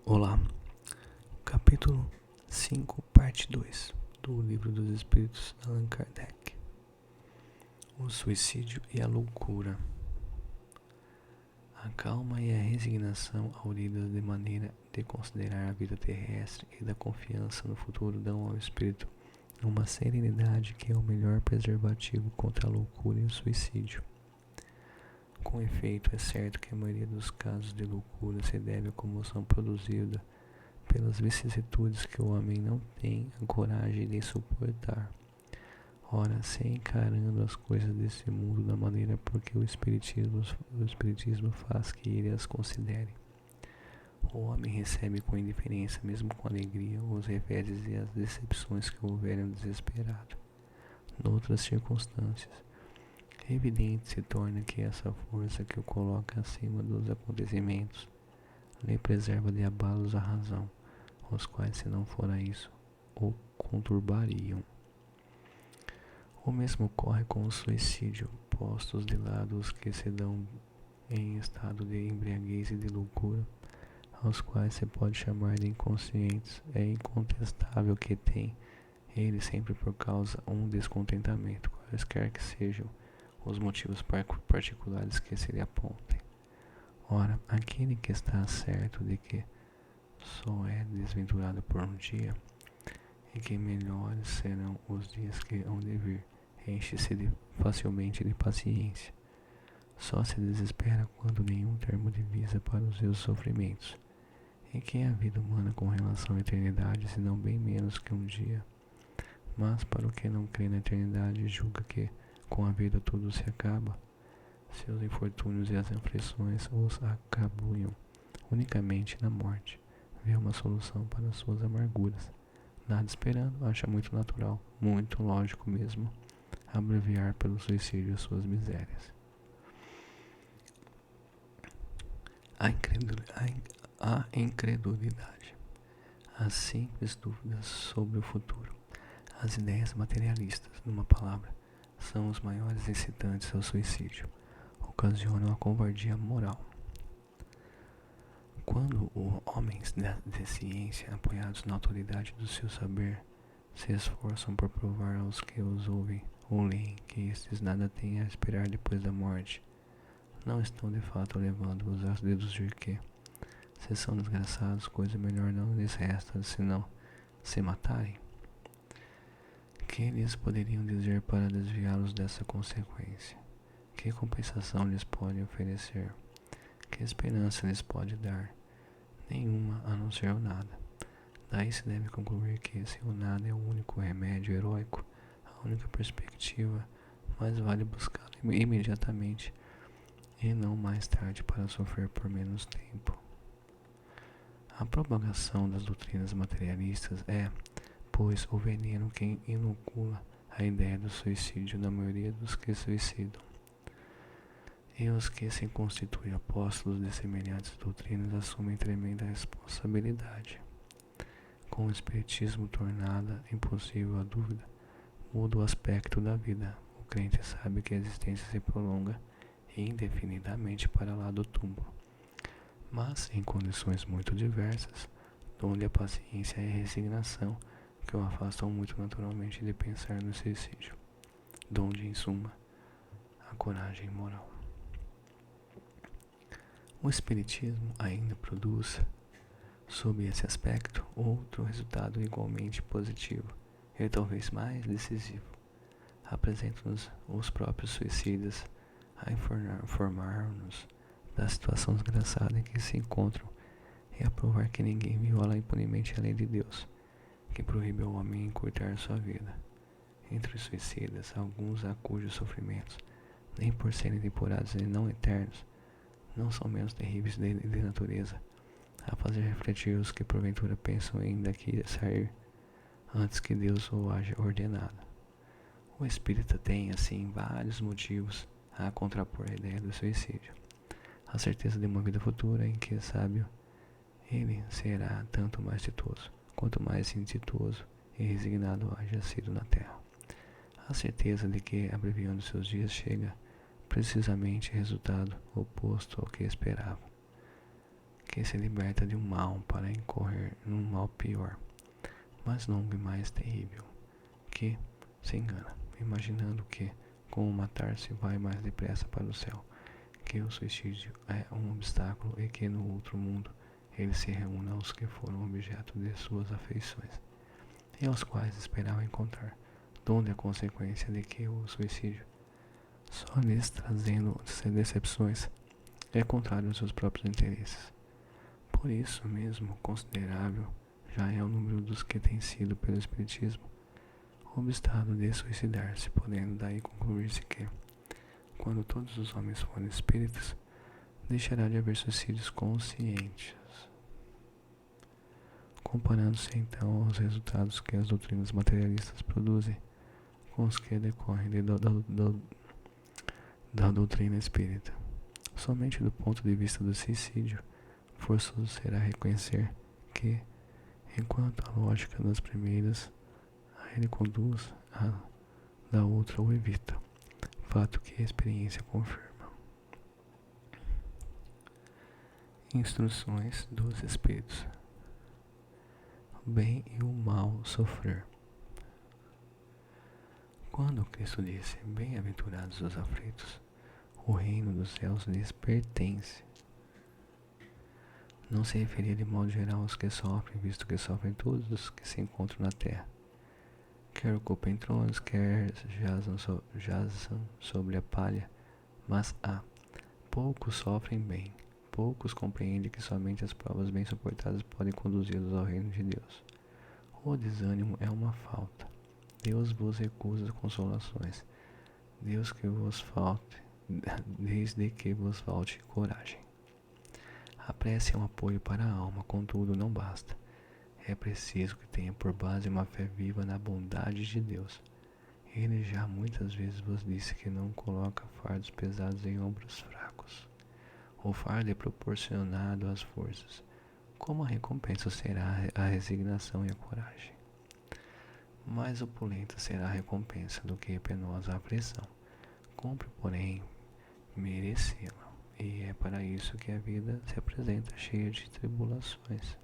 Olá, capítulo 5, parte 2 do Livro dos Espíritos de Allan Kardec. O suicídio e a loucura. A calma e a resignação auridas de maneira de considerar a vida terrestre e da confiança no futuro dão ao espírito uma serenidade que é o melhor preservativo contra a loucura e o suicídio. Com efeito, é certo que a maioria dos casos de loucura se deve à comoção produzida pelas vicissitudes que o homem não tem a coragem de suportar. Ora, se encarando as coisas desse mundo da maneira porque o Espiritismo faz que ele as considere, o homem recebe com indiferença, mesmo com alegria, os reveses e as decepções que houverem desesperado. Noutras circunstâncias, evidente se torna que essa força que o coloca acima dos acontecimentos lhe preserva de abalos à razão, os quais, se não fora isso, o conturbariam. O mesmo ocorre com o suicídio, postos de lado os que se dão em estado de embriaguez e de loucura, aos quais se pode chamar de inconscientes. É incontestável que tem ele sempre por causa um descontentamento, quaisquer que sejam os motivos particulares que se lhe apontem. Ora, aquele que está certo de que só é desventurado por um dia, e que melhores serão os dias que hão de vir, enche-se facilmente de paciência. Só se desespera quando nenhum termo divisa para os seus sofrimentos. E que é a vida humana com relação à eternidade, senão bem menos que um dia? Mas para o que não crê na eternidade, julga que com a vida tudo se acaba. Seus infortúnios e as aflições os acabulham unicamente na morte. Vê uma solução para as suas amarguras. Nada esperando, acha muito natural, muito lógico mesmo, abreviar pelo suicídio as suas misérias. A incredulidade, as simples dúvidas sobre o futuro, as ideias materialistas, numa palavra, são os maiores incitantes ao suicídio, ocasionam a covardia moral. Quando homens de ciência, apoiados na autoridade do seu saber, se esforçam por provar aos que os ouvem ou leem que estes nada têm a esperar depois da morte, não estão de fato levando-os a deduzir que, se são desgraçados, coisa melhor não lhes resta senão se matarem? Que lhes poderiam dizer para desviá-los dessa consequência? Que compensação lhes pode oferecer? Que esperança lhes pode dar? Nenhuma, a não ser o nada. Daí se deve concluir que, se o nada é o único remédio heróico, a única perspectiva, mais vale buscá-lo imediatamente e não mais tarde para sofrer por menos tempo. A propagação das doutrinas materialistas é, pois, o veneno que inocula a ideia do suicídio na maioria dos que suicidam. E os que se constituem apóstolos de semelhantes doutrinas assumem tremenda responsabilidade. Com o espiritismo tornada impossível a dúvida, muda o aspecto da vida. O crente sabe que a existência se prolonga indefinidamente para lá do túmulo, mas em condições muito diversas, donde a paciência e a resignação que o afastam muito naturalmente de pensar no suicídio, donde, em suma, a coragem moral. O Espiritismo ainda produz, sob esse aspecto, outro resultado igualmente positivo e talvez mais decisivo. Apresenta-nos os próprios suicidas a informar-nos da situação desgraçada em que se encontram e a provar que ninguém viola impunemente a lei de Deus, que proíbe ao homem encurtar sua vida. Entre os suicidas, alguns a cujos sofrimentos, nem por serem temporários e não eternos, não são menos terríveis de natureza, a fazer refletir os que porventura pensam em daqui sair antes que Deus o haja ordenado. O espírita tem, assim, vários motivos a contrapor a ideia do suicídio. A certeza de uma vida futura em que, sábio, ele será tanto mais ditoso, quanto mais inditoso e resignado haja sido na terra. A certeza de que, abreviando seus dias, chega precisamente resultado oposto ao que esperava. que se liberta de um mal para incorrer num mal pior, mais longo e mais terrível, que se engana, imaginando que, com o matar-se, vai mais depressa para o céu, que o suicídio é um obstáculo e que no outro mundo ele se reúne aos que foram objeto de suas afeições, e aos quais esperava encontrar, donde a consequência de que o suicídio, só lhes trazendo decepções, é contrário aos seus próprios interesses. Por isso mesmo, considerável já é o número dos que têm sido, pelo Espiritismo, obstado de suicidar-se, podendo daí concluir-se que, quando todos os homens forem espíritos, deixará de haver suicídios conscientes. Comparando-se então aos resultados que as doutrinas materialistas produzem com os que decorrem da doutrina espírita. Somente do ponto de vista do suicídio, forçoso será reconhecer que, enquanto a lógica das primeiras a ele conduz, a da outra o evita, fato que a experiência confirma. Instruções dos Espíritos: o bem e o mal sofrer. Quando Cristo disse: bem-aventurados os aflitos, o reino dos céus lhes pertence, não se referia de modo geral aos que sofrem, visto que sofrem todos os que se encontram na terra, quer ocupem tronos, quer jazam sobre a palha, mas poucos sofrem bem, poucos compreendem que somente as provas bem suportadas podem conduzi-los ao reino de Deus. O desânimo é uma falta. Deus vos recusa consolações. Deus que vos falte, desde que vos falte coragem. A prece é um apoio para a alma, contudo não basta. É preciso que tenha por base uma fé viva na bondade de Deus. Ele já muitas vezes vos disse que não coloca fardos pesados em ombros fracos. O fardo é proporcionado às forças. Como a recompensa será a resignação e a coragem. Mais opulenta será a recompensa do que penosa a aflição. Cumpre, porém, merecê-la. E é para isso que a vida se apresenta cheia de tribulações.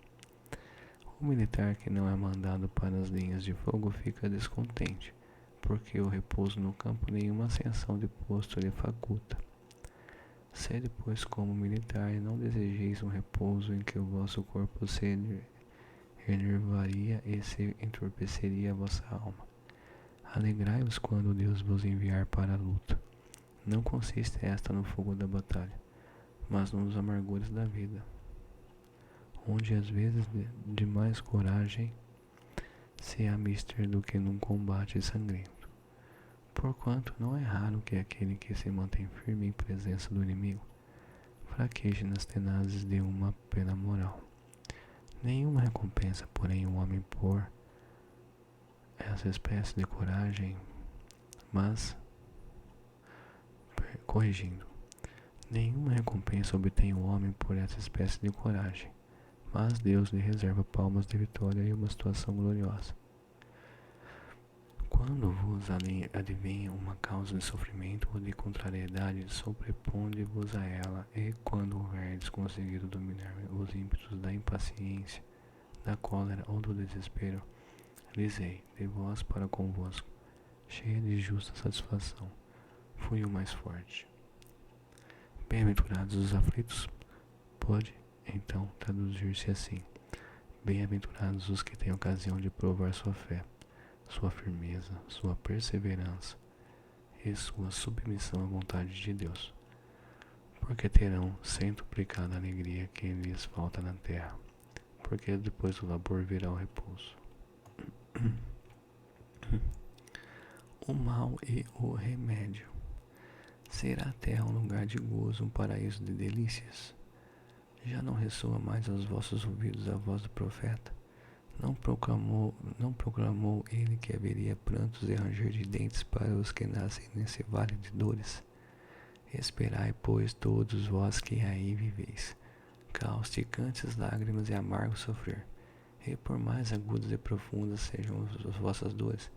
O militar que não é mandado para as linhas de fogo fica descontente, porque o repouso no campo nenhuma ascensão de posto lhe faculta. Sede, pois, como militar, e não desejeis um repouso em que o vosso corpo se enervaria e se entorpeceria a vossa alma. Alegrai-vos quando Deus vos enviar para a luta. Não consiste esta no fogo da batalha, mas nos amargores da vida, onde às vezes de mais coragem se há mister do que num combate sangrento. Porquanto não é raro que aquele que se mantém firme em presença do inimigo fraqueje nas tenazes de uma pena moral. Nenhuma recompensa, porém, o homem por essa espécie de coragem, mas, corrigindo, nenhuma recompensa obtém o homem por essa espécie de coragem, mas Deus lhe reserva palmas de vitória e uma situação gloriosa. Quando vos adivinha uma causa de sofrimento ou de contrariedade, sobreponde-vos a ela, e quando houverdes conseguido dominar os ímpetos da impaciência, da cólera ou do desespero, dizei de vós para convosco, cheia de justa satisfação: fui o mais forte. Bem-aventurados os aflitos, pode então traduzir-se assim: bem-aventurados os que têm ocasião de provar sua fé, sua firmeza, sua perseverança e sua submissão à vontade de Deus, porque terão centuplicada a alegria que lhes falta na terra, porque depois do labor virá o repouso. O mal e o remédio. Será a terra um lugar de gozo, um paraíso de delícias? Já não ressoa mais aos vossos ouvidos a voz do profeta? Não proclamou ele que haveria prantos e ranger de dentes para os que nascem nesse vale de dores? Esperai, pois, todos vós que aí viveis, causticantes lágrimas e amargo sofrer, e por mais agudas e profundas sejam as vossas dores,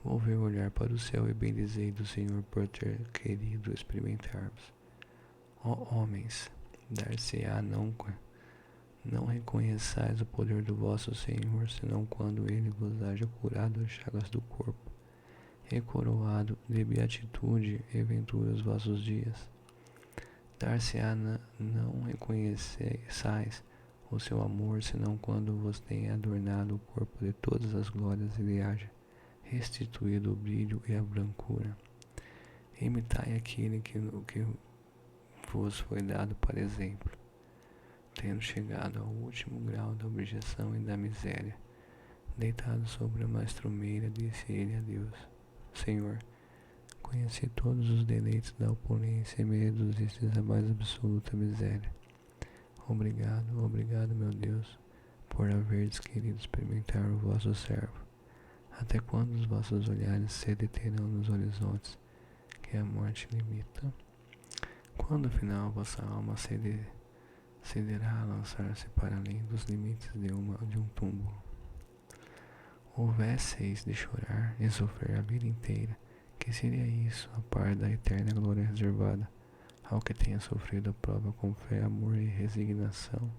volvei o olhar para o céu e bendizei do Senhor por ter querido experimentar-vos. Ó homens, dar-se-á não Não reconheçais o poder do vosso Senhor, senão quando ele vos haja curado as chagas do corpo, e coroado de beatitude e ventura os vossos dias. Dar-se-á não reconheçais o seu amor, senão quando vos tenha adornado o corpo de todas as glórias e lhe haja restituído o brilho e a brancura. Imitai aquele que vos foi dado para exemplo, tendo chegado ao último grau da objeção e da miséria. Deitado sobre uma estrumeira, disse ele a Deus: Senhor, conheci todos os deleites da opulência e me reduzistes à mais absoluta miséria. Obrigado, obrigado, meu Deus, por haveres querido experimentar o vosso servo. Até quando os vossos olhares se deterão nos horizontes que a morte limita? Quando afinal vossa alma cederá a lançar-se para além dos limites de um túmulo? Houvesseis de chorar e sofrer a vida inteira, que seria isso a par da eterna glória reservada ao que tenha sofrido a prova com fé, amor e resignação?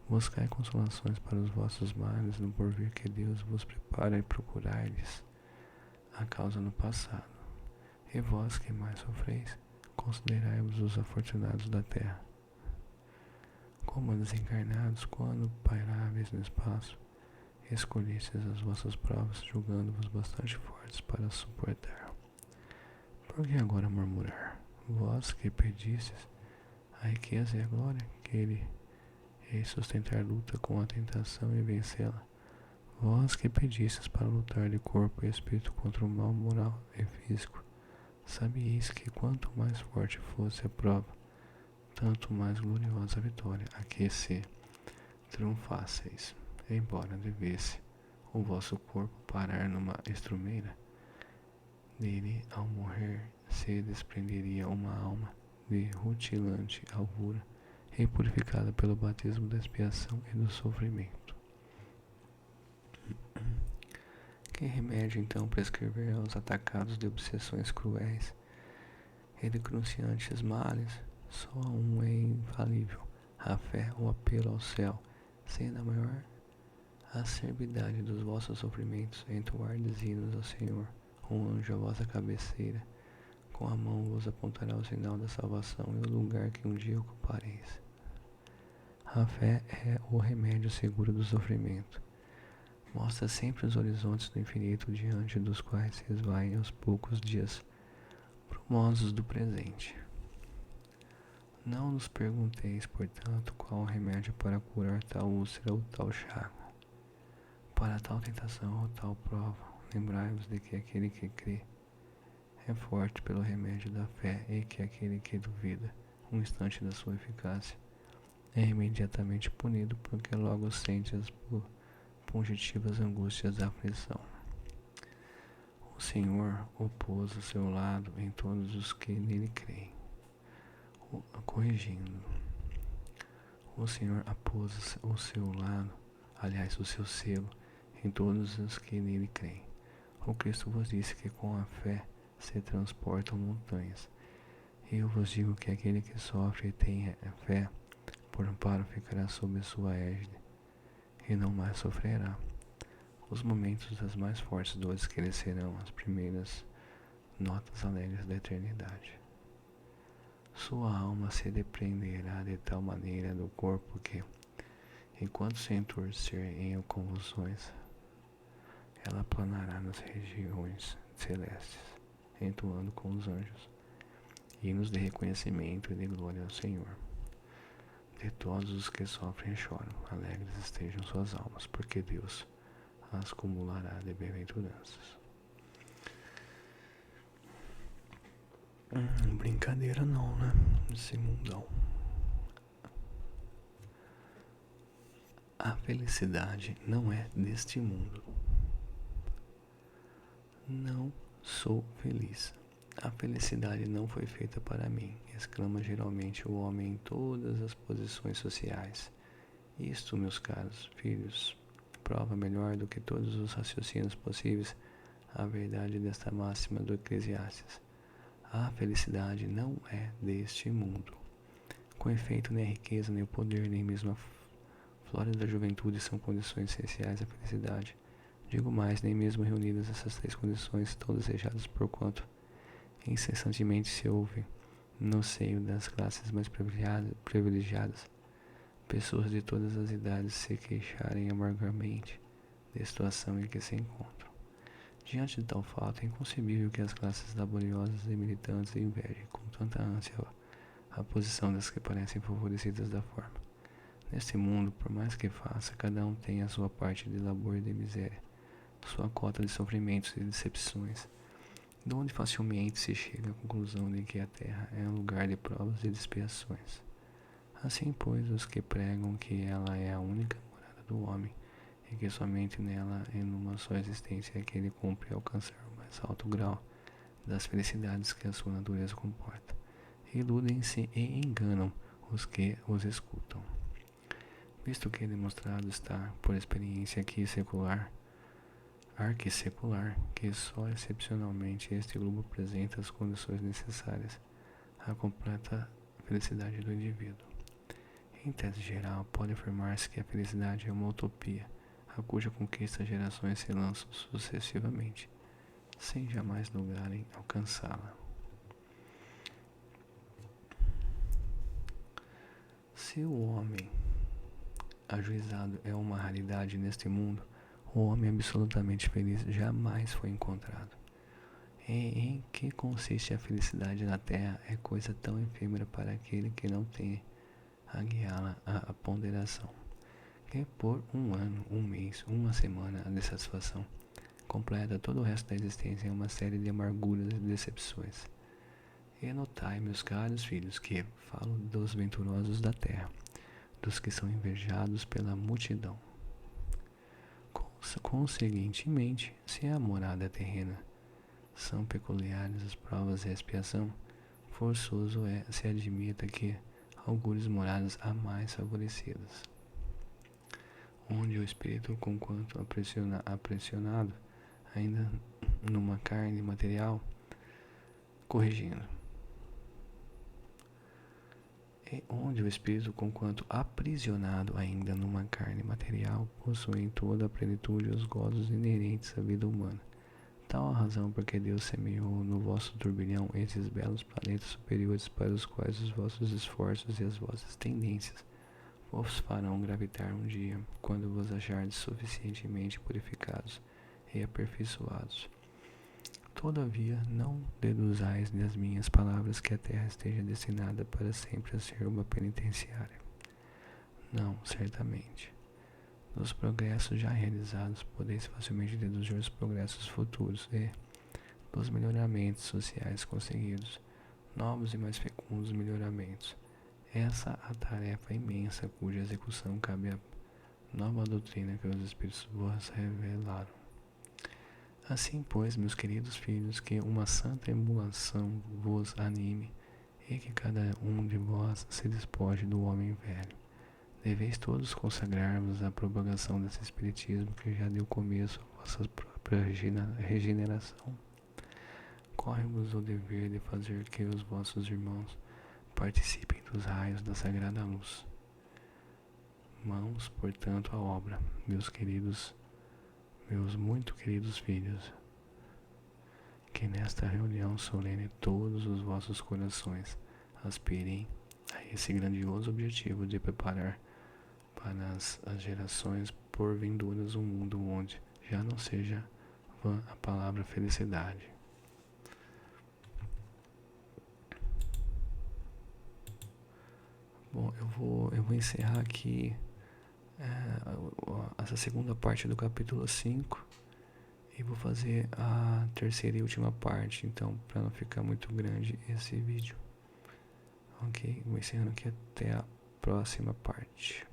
Buscai consolações para os vossos males no porvir que Deus vos prepara e procurai-lhes a causa no passado. E vós que mais sofreis, considerai-vos os afortunados da terra. Como desencarnados, quando pairáveis no espaço, escolhestes as vossas provas, julgando-vos bastante fortes para suportar. Por que agora murmurar? Vós que pedistes a riqueza e a glória, que ele sustentar luta com a tentação e vencê-la. Vós que pedistes para lutar de corpo e espírito contra o mal moral e físico, sabieis que quanto mais forte fosse a prova, tanto mais gloriosa a vitória a que se triunfasseis. Embora devesse o vosso corpo parar numa estrumeira, dele ao morrer se desprenderia uma alma de rutilante alvura, e purificada pelo batismo da expiação e do sofrimento. Que remédio então prescrever aos atacados de obsessões cruéis e de cruciantes males? Só um é infalível: a fé, o apelo ao céu, sendo a maior acerbidade dos vossos sofrimentos, entoardes hinos ao Senhor. Um anjo à vossa cabeceira, com a mão vos apontará o sinal da salvação e o lugar que um dia ocupareis. A fé é o remédio seguro do sofrimento. Mostra sempre os horizontes do infinito diante dos quais se esvaem aos poucos dias brumosos do presente. Não nos pergunteis, portanto, qual o remédio para curar tal úlcera ou tal chaga, para tal tentação ou tal prova. Lembrai-vos de que aquele que crê é forte pelo remédio da fé, e que aquele que duvida um instante da sua eficácia é imediatamente punido, porque logo sente as fugitivas angústias da aflição. O Senhor opôs o seu lado em todos os que nele creem. Corrigindo, o Senhor apôs o seu lado, aliás, o seu selo, em todos os que nele creem. O Cristo vos disse que com a fé se transportam montanhas. E eu vos digo que aquele que sofre e tem fé, por amparo ficará sob sua égide, e não mais sofrerá. Os momentos das mais fortes dores que lhe serão as primeiras notas alegres da eternidade. Sua alma se depreenderá de tal maneira do corpo que, enquanto se entorcer em convulsões, ela planará nas regiões celestes, entoando com os anjos hinos de reconhecimento e de glória ao Senhor. De todos os que sofrem e choram, alegres estejam suas almas, porque Deus as cumulará de bem-aventuranças. Brincadeira não, né? Esse mundão. A felicidade não é deste mundo. Não sou feliz. A felicidade não foi feita para mim, exclama geralmente o homem em todas as posições sociais. Isto, meus caros filhos, prova melhor do que todos os raciocínios possíveis a verdade desta máxima do Eclesiastes. A felicidade não é deste mundo. Com efeito, nem a riqueza, nem o poder, nem mesmo Flores da juventude são condições essenciais à felicidade. Digo mais, nem mesmo reunidas essas 3 condições tão desejadas por quanto incessantemente se ouve no seio das classes mais privilegiadas, pessoas de todas as idades se queixarem amargamente da situação em que se encontram. Diante de tal fato, é inconcebível que as classes laboriosas e militantes invejem com tanta ânsia a posição das que parecem favorecidas da forma. Neste mundo, por mais que faça, cada um tem a sua parte de labor e de miséria, sua cota de sofrimentos e decepções, de onde facilmente se chega à conclusão de que a terra é um lugar de provas e de expiações. Assim, pois, os que pregam que ela é a única morada do homem, e que somente nela e numa só existência é que ele cumpre alcançar o mais alto grau das felicidades que a sua natureza comporta, iludem-se e enganam os que os escutam. Visto que demonstrado está por experiência arquissecular, que só excepcionalmente este globo apresenta as condições necessárias à completa felicidade do indivíduo. Em tese geral, pode afirmar-se que a felicidade é uma utopia, a cuja conquista gerações se lançam sucessivamente, sem jamais lograrem alcançá-la. Se o homem ajuizado é uma raridade neste mundo, o homem absolutamente feliz jamais foi encontrado. E em que consiste a felicidade na terra é coisa tão efêmera para aquele que não tem a guiá-la à ponderação, que por um ano, um mês, uma semana, a insatisfação completa todo o resto da existência em uma série de amarguras e decepções. E notai, meus caros filhos, que falo dos venturosos da terra, dos que são invejados pela multidão. Conseguintemente, se a morada terrena são peculiares as provas e a expiação, forçoso é se admita que augures moradas a mais favorecidas, onde o espírito, conquanto aprisionado ainda numa carne material, corrigindo, e onde o espírito, conquanto aprisionado ainda numa carne material, possui em toda a plenitude os gozos inerentes à vida humana. Tal a razão porque Deus semeou no vosso turbilhão esses belos planetas superiores para os quais os vossos esforços e as vossas tendências vos farão gravitar um dia, quando vos achardes suficientemente purificados e aperfeiçoados. Todavia, não deduzais das minhas palavras que a terra esteja destinada para sempre a ser uma penitenciária. Não, certamente. Dos progressos já realizados, podeis facilmente deduzir os progressos futuros e, dos melhoramentos sociais conseguidos, novos e mais fecundos melhoramentos. Essa a tarefa imensa cuja execução cabe à nova doutrina que os Espíritos vos revelaram. Assim, pois, meus queridos filhos, que uma santa emulação vos anime e que cada um de vós se despoje do homem velho. Deveis todos consagrar-vos à propagação desse espiritismo que já deu começo à vossa própria regeneração. Corre-vos o dever de fazer que os vossos irmãos participem dos raios da sagrada luz. Mãos, portanto, à obra, meus muito queridos filhos, que nesta reunião solene todos os vossos corações aspirem a esse grandioso objetivo de preparar para as gerações por vindouras um mundo onde já não seja vã a palavra felicidade. Bom, eu vou encerrar aqui essa segunda parte do capítulo 5 e vou fazer a terceira e última parte, então, para não ficar muito grande esse vídeo. Ok? Vou encerrando aqui até a próxima parte.